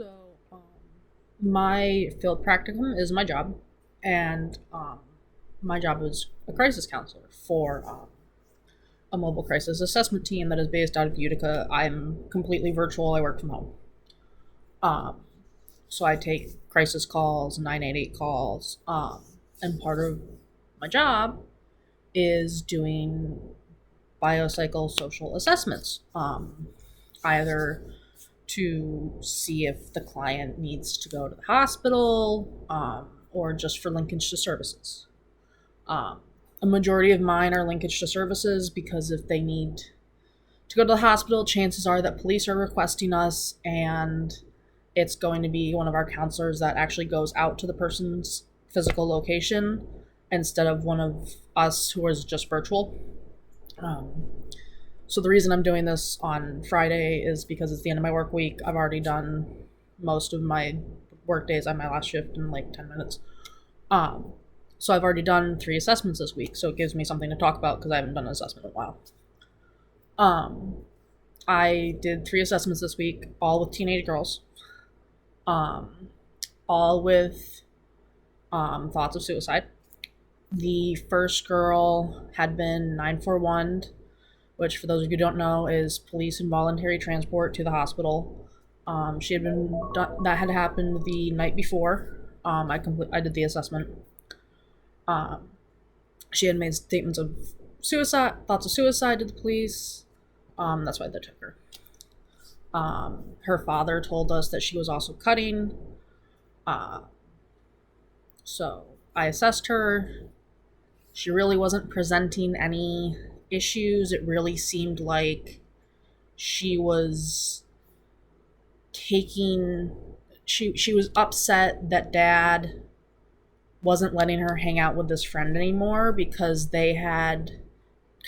So, my field practicum is my job, and my job is a crisis counselor for a mobile crisis assessment team that is based out of Utica. I'm completely virtual. I work from home. Um, so I take crisis calls, 988 calls, and part of my job is doing biopsychosocial assessments, either to see if the client needs to go to the hospital, or just for linkage to services. Um, a majority of mine are linkage to services because if they need to go to the hospital, chances are that police are requesting us, and it's going to be one of our counselors that actually goes out to the person's physical location instead of one of us who is just virtual. Um, so the reason I'm doing this on Friday is because it's the end of my work week. I've already done most of my work days on my last shift in like 10 minutes. Um, so I've already done 3 assessments this week, so it gives me something to talk about because I haven't done an assessment in a while. I did 3 assessments this week, all with teenage girls, all with thoughts of suicide. The first girl had been 941, which for those of you who don't know is police involuntary transport to the hospital. She had been that had happened the night before. I did the assessment. She had made statements of suicide, thoughts of suicide to the police. That's why they took her. Her father told us that she was also cutting. So I assessed her. She really wasn't presenting any issues. It really seemed like she was she was upset that dad wasn't letting her hang out with this friend anymore because they had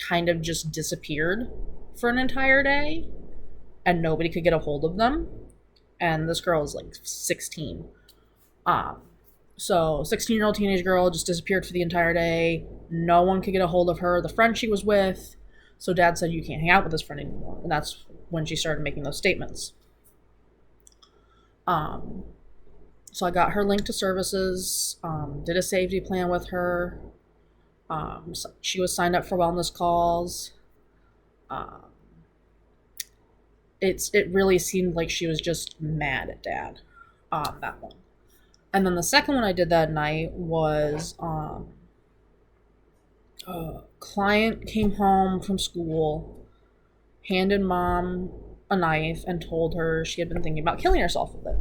kind of just disappeared for an entire day and nobody could get a hold of them. And this girl is like 16. So 16-year-old teenage girl just disappeared for the entire day. No one could get a hold of her, the friend she was with. So dad said, you can't hang out with this friend anymore. And that's when she started making those statements. So I got her linked to services, did a safety plan with her. So she was signed up for wellness calls. It really seemed like she was just mad at dad, that one. And then the second one I did that night was a client came home from school, handed mom a knife, and told her she had been thinking about killing herself with it.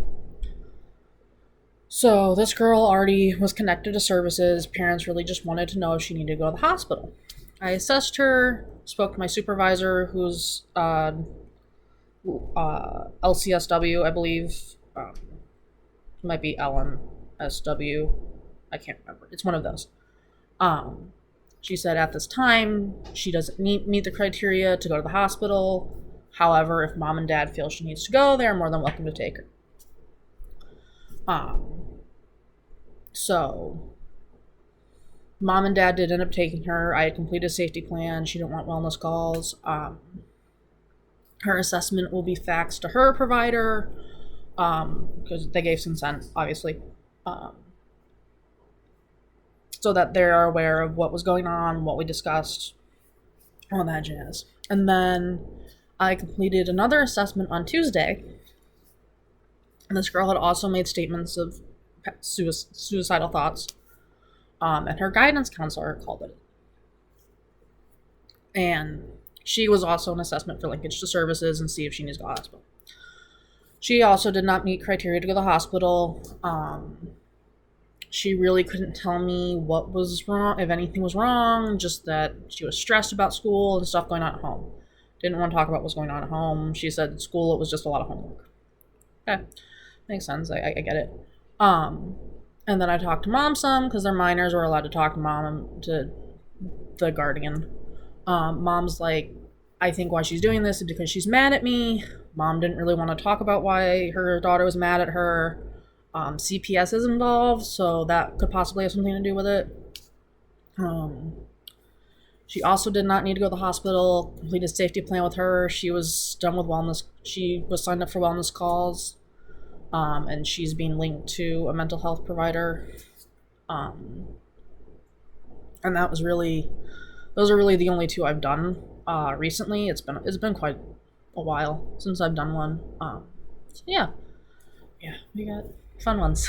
So this girl already was connected to services. Parents really just wanted to know if she needed to go to the hospital. I assessed her, spoke to my supervisor, who's LCSW, I believe. Might be LMSW. I can't remember. It's one of those. She said at this time she doesn't meet the criteria to go to the hospital. However, if mom and dad feel she needs to go, they're more than welcome to take her. So mom and dad did end up taking her. I had completed a safety plan. She didn't want wellness calls. Her assessment will be faxed to her provider, because they gave consent, obviously, so that they're aware of what was going on, what we discussed, all that jazz. And then I completed another assessment on Tuesday, and this girl had also made statements of suicidal thoughts, and her guidance counselor called it. And she was also an assessment for linkage to services and see if she needs to go to the hospital. She also did not meet criteria to go to the hospital. She really couldn't tell me what was wrong, if anything was wrong, just that she was stressed about school and stuff going on at home. Didn't want to talk about what's going on at home. She said at school it was just a lot of homework. Okay, makes sense. I get it. And then I talked to mom some because they're minors. We're allowed to talk to mom, to the guardian. Mom's like, I think why she's doing this is because she's mad at me. Mom didn't really want to talk about why her daughter was mad at her. CPS is involved, so that could possibly have something to do with it. She also did not need to go to the hospital. Completed a safety plan with her. She was done with wellness. She was signed up for wellness calls. and she's being linked to a mental health provider. Um, and those are really the only two I've done recently. It's been quite a while since I've done one. So yeah, we got fun ones.